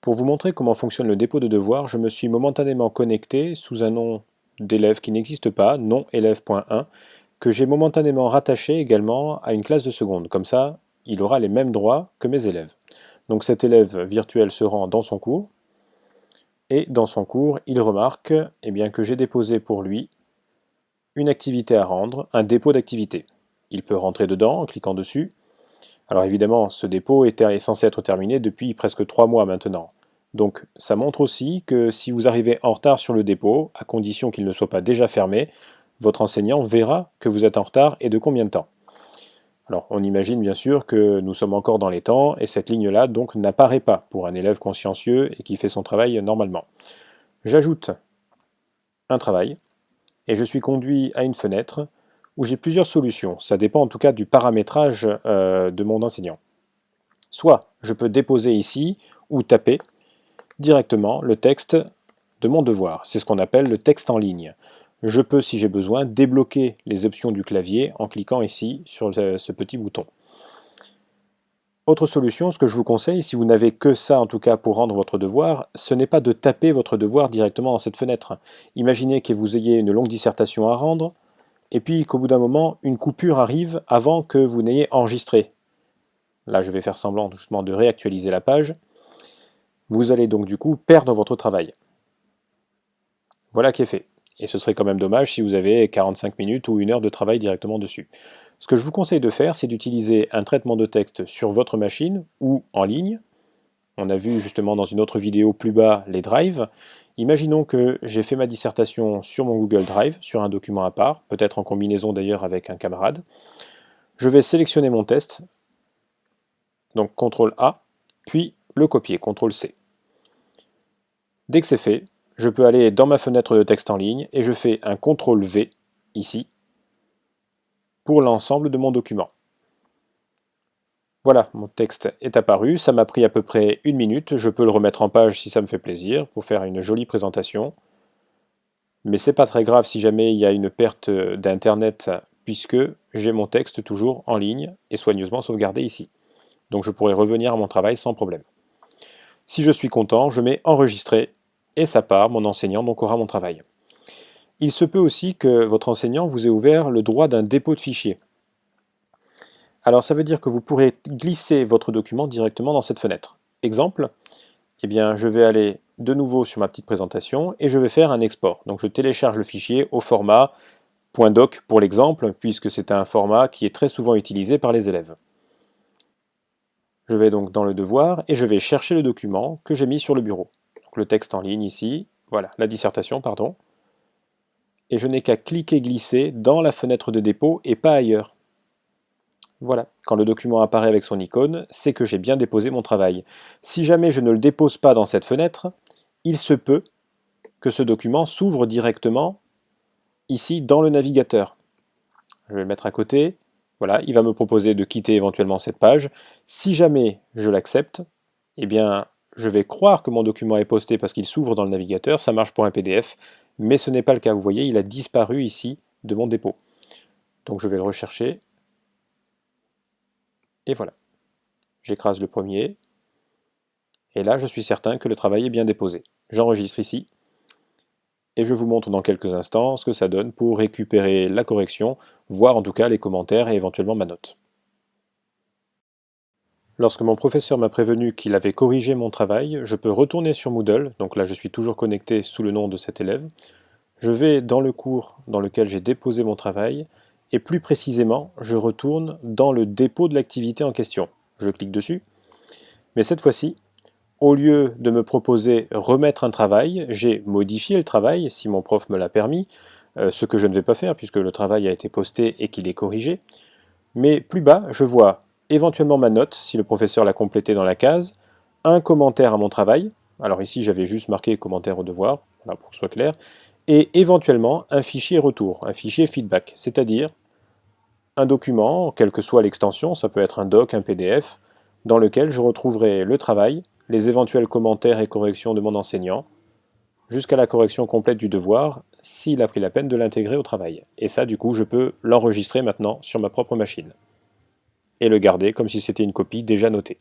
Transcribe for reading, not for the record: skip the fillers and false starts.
Pour vous montrer comment fonctionne le dépôt de devoirs, je me suis momentanément connecté sous un nom d'élève qui n'existe pas, non-élève.1, que j'ai momentanément rattaché également à une classe de seconde. Comme ça, il aura les mêmes droits que mes élèves. Donc cet élève virtuel se rend dans son cours, et dans son cours, il remarque bien, que j'ai déposé pour lui une activité à rendre, un dépôt d'activité. Il peut rentrer dedans en cliquant dessus. Alors évidemment, ce dépôt est censé être terminé depuis presque 3 mois maintenant. Donc ça montre aussi que si vous arrivez en retard sur le dépôt, à condition qu'il ne soit pas déjà fermé, votre enseignant verra que vous êtes en retard et de combien de temps. Alors on imagine bien sûr que nous sommes encore dans les temps et cette ligne-là donc n'apparaît pas pour un élève consciencieux et qui fait son travail normalement. J'ajoute un travail et je suis conduit à une fenêtre où j'ai plusieurs solutions. Ça dépend en tout cas du paramétrage de mon enseignant. Soit je peux déposer ici ou taper directement le texte de mon devoir. C'est ce qu'on appelle le texte en ligne. Je peux, si j'ai besoin, débloquer les options du clavier en cliquant ici sur ce petit bouton. Autre solution, ce que je vous conseille, si vous n'avez que ça en tout cas pour rendre votre devoir, ce n'est pas de taper votre devoir directement dans cette fenêtre. Imaginez que vous ayez une longue dissertation à rendre, et puis qu'au bout d'un moment, une coupure arrive avant que vous n'ayez enregistré. Là, je vais faire semblant justement de réactualiser la page. Vous allez donc du coup perdre votre travail. Voilà qui est fait. Et ce serait quand même dommage si vous avez 45 minutes ou 1 heure de travail directement dessus. Ce que je vous conseille de faire, c'est d'utiliser un traitement de texte sur votre machine ou en ligne. On a vu justement dans une autre vidéo plus bas les drives. Imaginons que j'ai fait ma dissertation sur mon Google Drive, sur un document à part, peut-être en combinaison d'ailleurs avec un camarade. Je vais sélectionner mon test, donc CTRL A, puis le copier, CTRL C. Dès que c'est fait, je peux aller dans ma fenêtre de texte en ligne et je fais un CTRL V ici pour l'ensemble de mon document. Voilà, mon texte est apparu, ça m'a pris à peu près 1 minute, je peux le remettre en page si ça me fait plaisir pour faire une jolie présentation. Mais c'est pas très grave si jamais il y a une perte d'internet puisque j'ai mon texte toujours en ligne et soigneusement sauvegardé ici. Donc je pourrai revenir à mon travail sans problème. Si je suis content, je mets enregistrer et ça part, mon enseignant donc aura mon travail. Il se peut aussi que votre enseignant vous ait ouvert le droit d'un dépôt de fichier. Alors ça veut dire que vous pourrez glisser votre document directement dans cette fenêtre. Exemple, eh bien, je vais aller de nouveau sur ma petite présentation et je vais faire un export. Donc je télécharge le fichier au format .doc pour l'exemple, puisque c'est un format qui est très souvent utilisé par les élèves. Je vais donc dans le devoir et je vais chercher le document que j'ai mis sur le bureau. Donc le texte en ligne ici, voilà, la dissertation, pardon. Et je n'ai qu'à cliquer glisser dans la fenêtre de dépôt et pas ailleurs. Voilà, quand le document apparaît avec son icône, c'est que j'ai bien déposé mon travail. Si jamais je ne le dépose pas dans cette fenêtre, il se peut que ce document s'ouvre directement ici dans le navigateur. Je vais le mettre à côté. Voilà, il va me proposer de quitter éventuellement cette page. Si jamais je l'accepte, eh bien, je vais croire que mon document est posté parce qu'il s'ouvre dans le navigateur. Ça marche pour un PDF, mais ce n'est pas le cas. Vous voyez, il a disparu ici de mon dépôt. Donc je vais le rechercher. Et voilà. J'écrase le premier. Et là, je suis certain que le travail est bien déposé. J'enregistre ici. Et je vous montre dans quelques instants ce que ça donne pour récupérer la correction, voire en tout cas les commentaires et éventuellement ma note. Lorsque mon professeur m'a prévenu qu'il avait corrigé mon travail, je peux retourner sur Moodle, donc là je suis toujours connecté sous le nom de cet élève. Je vais dans le cours dans lequel j'ai déposé mon travail, et plus précisément, je retourne dans le dépôt de l'activité en question. Je clique dessus, mais cette fois-ci, au lieu de me proposer remettre un travail, j'ai modifié le travail, si mon prof me l'a permis, ce que je ne vais pas faire puisque le travail a été posté et qu'il est corrigé. Mais plus bas, je vois éventuellement ma note, si le professeur l'a complétée dans la case, un commentaire à mon travail, alors ici j'avais juste marqué commentaire au devoir, voilà, pour que ce soit clair, et éventuellement un fichier retour, un fichier feedback, c'est-à-dire un document, quelle que soit l'extension, ça peut être un doc, un PDF, dans lequel je retrouverai le travail, les éventuels commentaires et corrections de mon enseignant, jusqu'à la correction complète du devoir, s'il a pris la peine de l'intégrer au travail. Et ça, du coup, je peux l'enregistrer maintenant sur ma propre machine. Et le garder comme si c'était une copie déjà notée.